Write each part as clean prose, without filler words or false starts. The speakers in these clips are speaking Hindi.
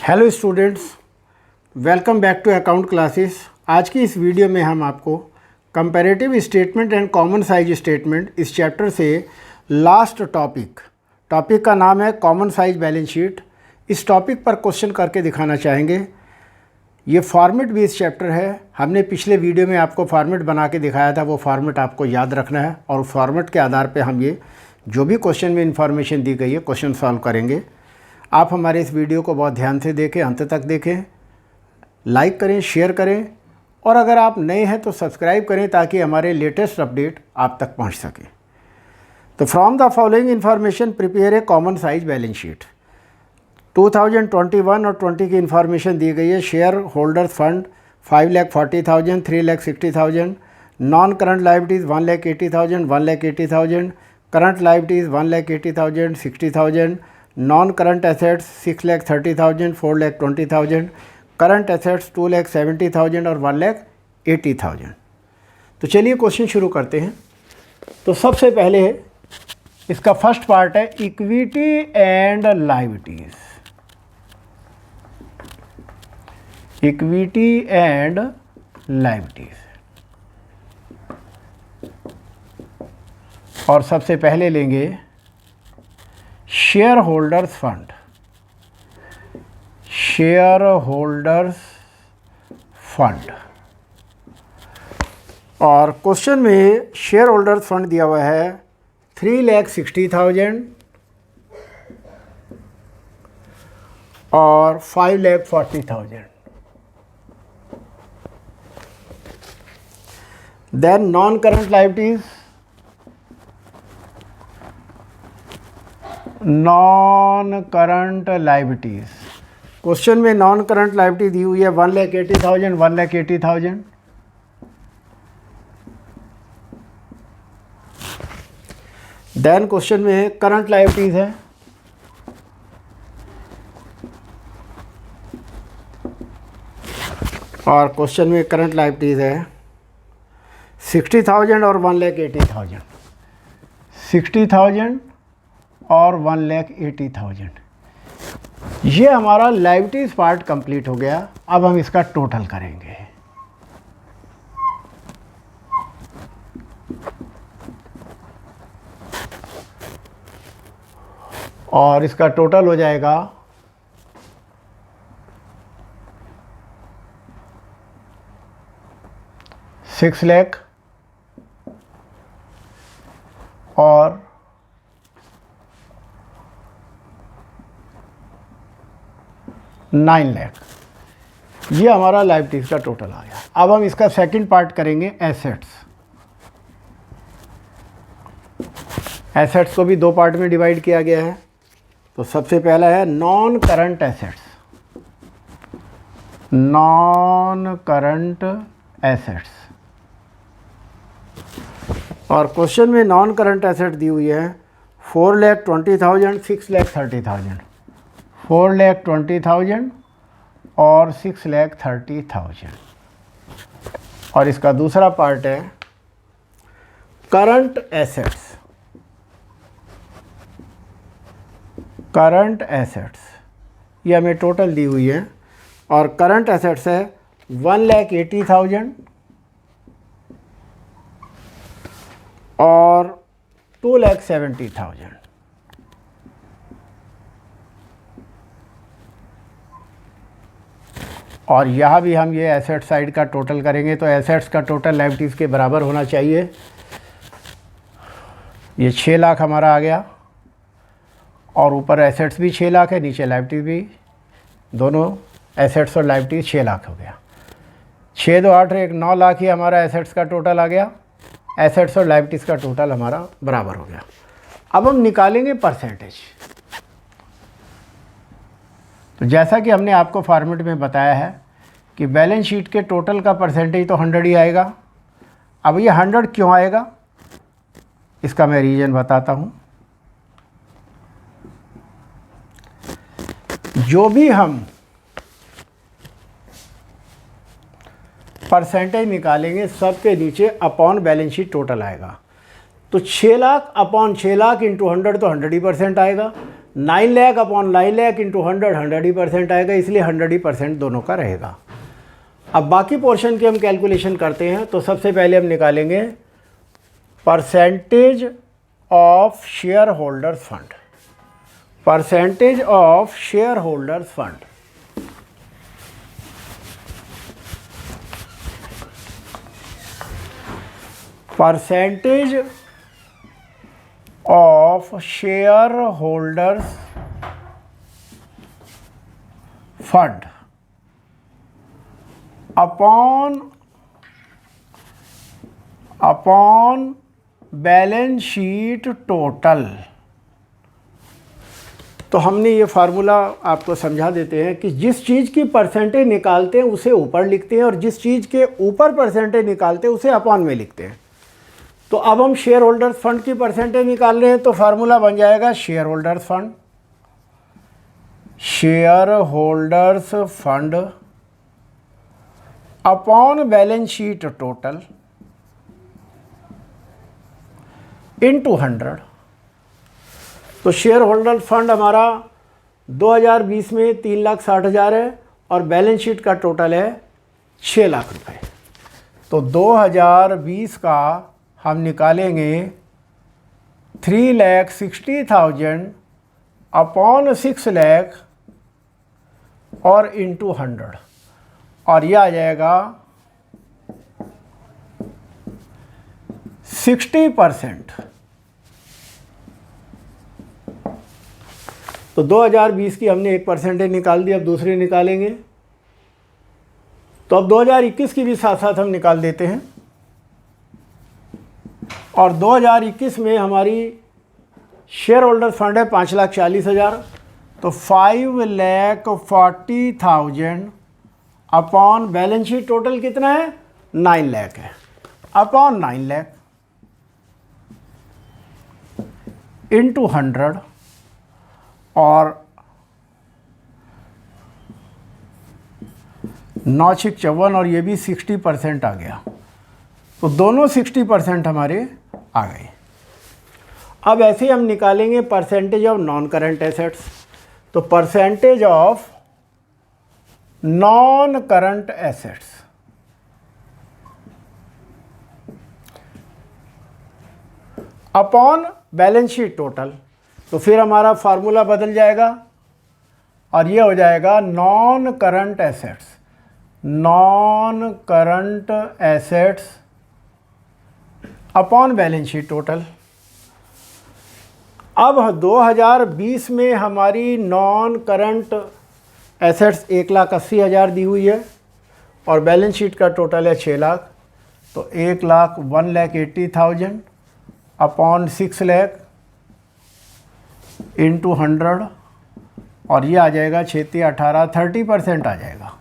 Hello students, welcome back to account classes. आज की इस वीडियो में हम आपको comparative statement and common size statement इस चैप्टर से लास्ट टॉपिक का नाम है कॉमन साइज बैलेंस शीट। इस टॉपिक पर क्वेश्चन करके दिखाना चाहेंगे। ये फॉर्मेट भी इस चैप्टर है। हमने पिछले वीडियो में आपको फॉर्मेट बना के दिखाया था, वो फॉर्मेट आपको याद रखना है और फॉर्मेट के आधार पर हम ये जो भी क्वेश्चन में इंफॉर्मेशन दी गई है क्वेश्चन सॉल्व करेंगे। आप हमारे इस वीडियो को बहुत ध्यान से देखें, अंत तक देखें, लाइक करें, शेयर करें और अगर आप नए हैं तो सब्सक्राइब करें ताकि हमारे लेटेस्ट अपडेट आप तक पहुंच सके। तो from the following information prepare a common size balance sheet. 2021 और 20 की इंफॉर्मेशन दी गई है। Share holders fund 5,40,000, 3,60,000, non current liabilities 1,80,000, 1,80,000, current liabilities 1,80,000, 60,000, non current assets 6,30,000, 4,20,000, current assets 2,70,000 और 1,80,000। तो चलिए क्वेश्चन शुरू करते हैं। तो सबसे पहले इसका फर्स्ट पार्ट है equity and liabilities. Equity and liabilities, और सबसे पहले लेंगे share holders fund. Share holders fund, और क्वेश्चन में शेयर होल्डर्स फंड दिया हुआ है 3,60,000 और 5,40,000। Then non current liabilities, non current liabilities. Question में नॉन करंट लायबिलिटी दी हुई है 1,80,000, 1,80,000। देन क्वेश्चन में करंट लायबिलिटीज है और क्वेश्चन में करंट लायबिलिटीज है 60,000 और 1,80,000। 60,000 और 1,80,000। ये हमारा लायबिलिटीज पार्ट कंप्लीट हो गया। अब हम इसका टोटल करेंगे। और इसका टोटल हो जाएगा 6 लाख और 9 लाख। ये हमारा लायबिलिटीज का टोटल आ गया। अब हम इसका सेकंड पार्ट करेंगे एसेट्स। एसेट्स को भी दो पार्ट में डिवाइड किया गया है। तो सबसे पहला है non current assets. Non current assets, और क्वेश्चन में नॉन करंट एसेट दी हुई है 4,20,000, 6,30,000। 4,20,000 और 6,30,000। और इसका दूसरा पार्ट है करंट एसेट्स। करंट एसेट्स ये हमें टोटल दी हुई है और करंट एसेट्स है 1,80,000 और 2,70,000। और यहाँ भी हम ये एसेट साइड का टोटल करेंगे तो एसेट्स का टोटल लायबिलिटीज़ के बराबर होना चाहिए। ये 6 लाख हमारा आ गया और ऊपर एसेट्स भी 6 लाख है, नीचे लायबिलिटीज़ भी। दोनों एसेट्स और लायबिलिटीज़ 6 लाख हो गया। 6 2 8 1 9 लाख ही हमारा एसेट्स का टोटल आ गया। एसेट्स और लायबिलिटीज़ का टोटल हमारा बराबर हो गया। अब हम निकालेंगे परसेंटेज। तो जैसा कि हमने आपको फॉर्मेट में बताया है कि बैलेंस शीट के टोटल का परसेंटेज तो 100 ही आएगा। अब ये 100 क्यों आएगा, इसका मैं रीज़न बताता हूँ। जो भी हम परसेंटेज निकालेंगे सबके नीचे अपॉन बैलेंस शीट टोटल आएगा। तो 6 लाख अपॉन 6 लाख इंटू 100 तो 100% आएगा। 9 लाख अपॉन 9 लाख इंटू 100 ही % आएगा, इसलिए 100 ही % दोनों का रहेगा। अब बाकी पोर्शन की हम कैलकुलेशन करते हैं। तो सबसे पहले हम निकालेंगे percentage of share holders fund, percentage of share holders fund. Percentage of share holders fund upon balance sheet total. तो हमने ये फार्मूला आपको समझा देते हैं कि जिस चीज़ की परसेंटेज निकालते हैं उसे ऊपर लिखते हैं, और जिस चीज़ के ऊपर परसेंटेज निकालते हैं उसे अपॉन में लिखते हैं। तो अब हम शेयर होल्डर्स फंड की परसेंटेज निकाल रहे हैं, तो फार्मूला बन जाएगा share holders fund, share holders fund upon balance sheet total into 100। तो शेयर होल्डर फंड हमारा 2020 में 3,60,000 है और बैलेंस शीट का टोटल है 6 लाख रुपए। तो 2020 का हम निकालेंगे 3,60,000 अपॉन 6 लाख और इंटू 100, और यह आ जाएगा 60%। तो 2020 की हमने एक परसेंटेज निकाल दी, अब दूसरी निकालेंगे। तो अब 2021 की भी साथ साथ हम निकाल देते हैं। और 2021 में हमारी शेयर होल्डर फंड है 5,40,000। तो 5,40,000 अपॉन बैलेंस शीट टोटल कितना है, 9 लाख है, अपॉन 9 लाख इंटू 100, और 9,54, और ये भी 60% आ गया। तो दोनों 60% हमारे आ गए। अब ऐसे ही हम निकालेंगे percentage of non current assets. तो percentage of non current assets upon balance sheet total. तो फिर हमारा फार्मूला बदल जाएगा और ये हो जाएगा non current assets, non current assets upon balance sheet total. अब 2020 में हमारी नॉन करंट एसेट्स 1,80,000 दी हुई है और बैलेंस शीट का टोटल है 6 लाख। तो 1,80,000 अपॉन 6 लाख इंटू 100, और ये आ जाएगा 6×18 30% आ जाएगा।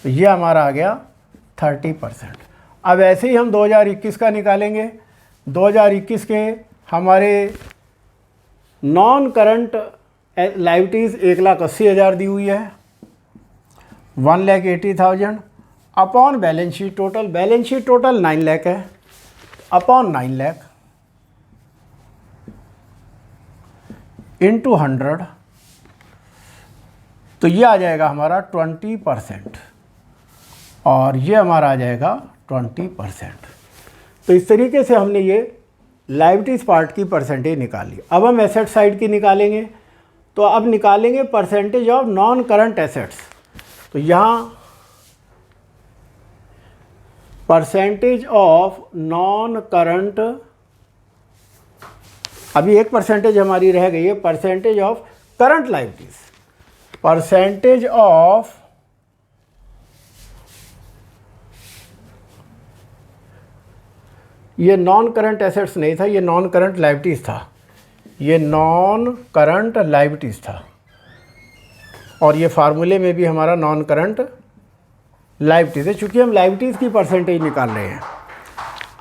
तो ये हमारा आ गया 30%। अब ऐसे ही हम 2021 का निकालेंगे। 2021 के हमारे नॉन करंट लाइबिलिटीज़ 1,80,000 दी हुई है, 1,80,000 upon balance sheet total. Balance sheet total 9 lakh है, अपॉन 9 लाख इंटू 100। तो ये आ जाएगा हमारा 20%, और ये हमारा आ जाएगा 20%। तो इस तरीके से हमने ये लायबिलिटीज़ पार्ट की परसेंटेज निकाली। अब हम एसेट साइड की निकालेंगे। तो अब निकालेंगे percentage of non current assets. तो यहाँ परसेंटेज ऑफ नॉन करंट, अभी एक परसेंटेज हमारी रह गई है, percentage of current liabilities. Percentage of ये नॉन करंट एसेट्स नहीं था, ये नॉन करंट लायबिलिटीज था, ये नॉन करंट लायबिलिटीज था, और ये फार्मूले में भी हमारा नॉन करंट लायबिलिटीज है, चूँकि हम लायबिलिटीज़ की परसेंटेज निकाल रहे हैं।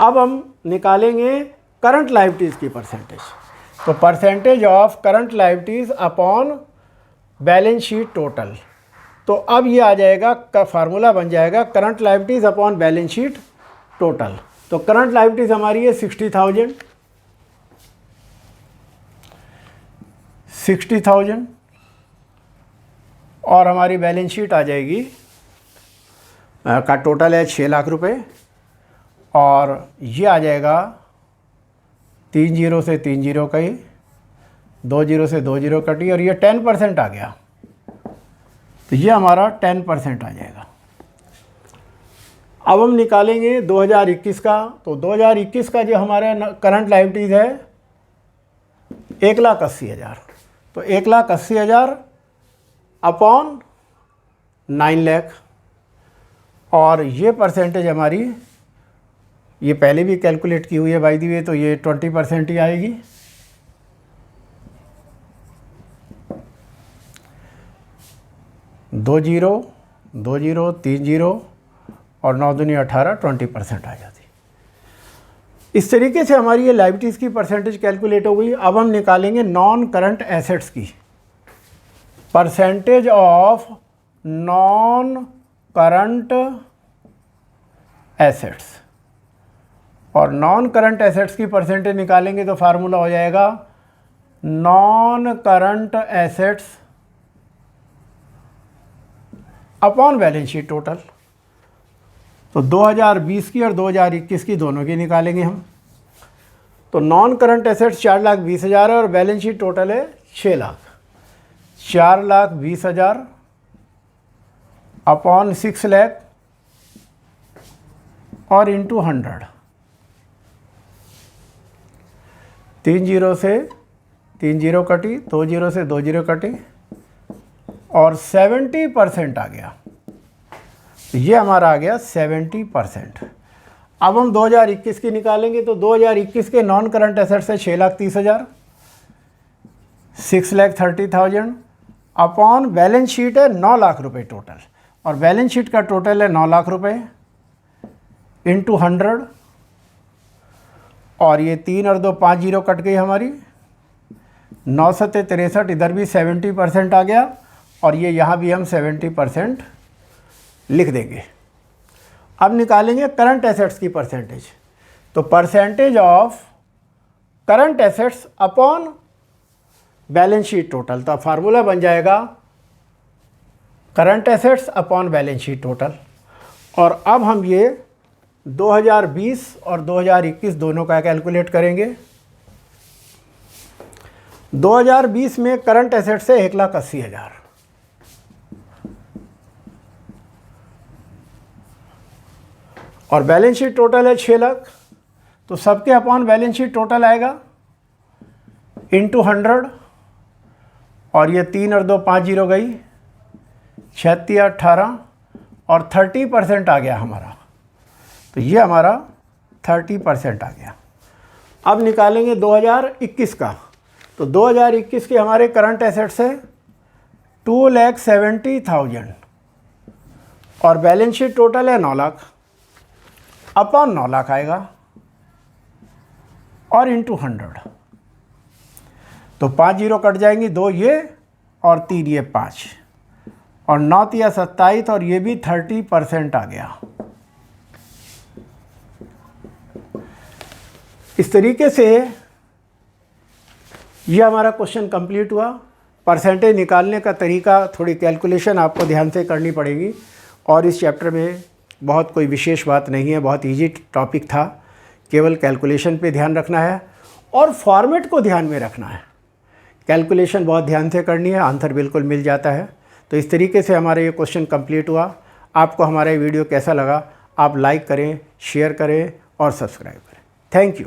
अब हम निकालेंगे करंट लायबिलिटीज़ की परसेंटेज। तो percentage of current liabilities upon balance sheet total. तो अब ये आ जाएगा, का फार्मूला बन जाएगा current liabilities upon balance sheet total. तो करंट लायबिलिटीज़ हमारी है 60,000, 60,000 और हमारी बैलेंस शीट आ जाएगी का टोटल है 6 लाख रुपए और ये आ जाएगा 3 जीरो से 3 जीरो कटी, 2 जीरो से 2 जीरो कटी और ये 10% आ गया, तो ये हमारा 10% आ जाएगा। अब हम निकालेंगे 2021 का, तो 2021 का जो हमारा करंट लायबिलिटीज़ है 1,80,000, तो 1,80,000 अपॉन 9 लाख और ये परसेंटेज हमारी ये पहले भी कैलकुलेट की हुई है बाय द वे, तो ये 20% ही आएगी। दो जीरो 3 जीरो और 9 दूनी 18, 20% आ जाती। इस तरीके से हमारी ये लायबिलिटीज़ की परसेंटेज कैलकुलेट हो गई। अब हम निकालेंगे नॉन करंट एसेट्स की percentage of non current assets, और नॉन करंट एसेट्स की परसेंटेज निकालेंगे तो फार्मूला हो जाएगा non current assets upon balance sheet total. तो 2020 की और 2021 की दोनों की निकालेंगे हम। तो नॉन करंट एसेट्स 4,20,000 है और बैलेंस शीट टोटल है 6 लाख। 4,20,000 अपॉन 6 लाख और इंटू 100। 3 जीरो से 3 जीरो कटी, 2 जीरो से 2 जीरो कटी और 70% आ गया, ये हमारा आ गया 70%। अब हम 2021 की निकालेंगे तो 2021 के नॉन करंट एसेट्स है 6,30,000, 6,30,000 अपॉन बैलेंस शीट है 9 लाख रुपए टोटल, और बैलेंस शीट का टोटल है 9 लाख रुपए इंटू 100 और ये 3 और 2 5 जीरो कट गई हमारी, 9 सत्ते 63, इधर भी 70% आ गया और ये यहाँ भी हम 70% लिख देंगे। अब निकालेंगे करंट एसेट्स की परसेंटेज, तो percentage of current assets upon balance sheet total, तो फार्मूला बन जाएगा current assets upon balance sheet total. और अब हम ये 2020 और 2021 दोनों का कैलकुलेट करेंगे। 2020 में करंट एसेट्स है 1,80,000 और बैलेंस शीट टोटल है 6 लाख, तो सबके अपॉन बैलेंस शीट टोटल आएगा इंटू 100 और ये 3 और 2 5 जीरो गई, 36 18 और 30% आ गया हमारा, तो ये हमारा 30% आ गया। अब निकालेंगे 2021 का, तो 2021 के हमारे करंट एसेट्स है 2,70,000 और बैलेंस शीट टोटल है 9 लाख, अपॉन 9 लाख आएगा और इंटू 100, तो 5 जीरो कट जाएंगी, 2 ये और 3 ये 5 और 9 तिया 27 और ये भी 30% आ गया। इस तरीके से ये हमारा क्वेश्चन कंप्लीट हुआ। परसेंटेज निकालने का तरीका, थोड़ी कैलकुलेशन आपको ध्यान से करनी पड़ेगी और इस चैप्टर में बहुत कोई विशेष बात नहीं है, बहुत इजी टॉपिक था, केवल कैलकुलेशन पे ध्यान रखना है और फॉर्मेट को ध्यान में रखना है। कैलकुलेशन बहुत ध्यान से करनी है, आंसर बिल्कुल मिल जाता है। तो इस तरीके से हमारा ये क्वेश्चन कंप्लीट हुआ। आपको हमारा ये वीडियो कैसा लगा, आप लाइक करें, शेयर करें और सब्सक्राइब करें। Thank you.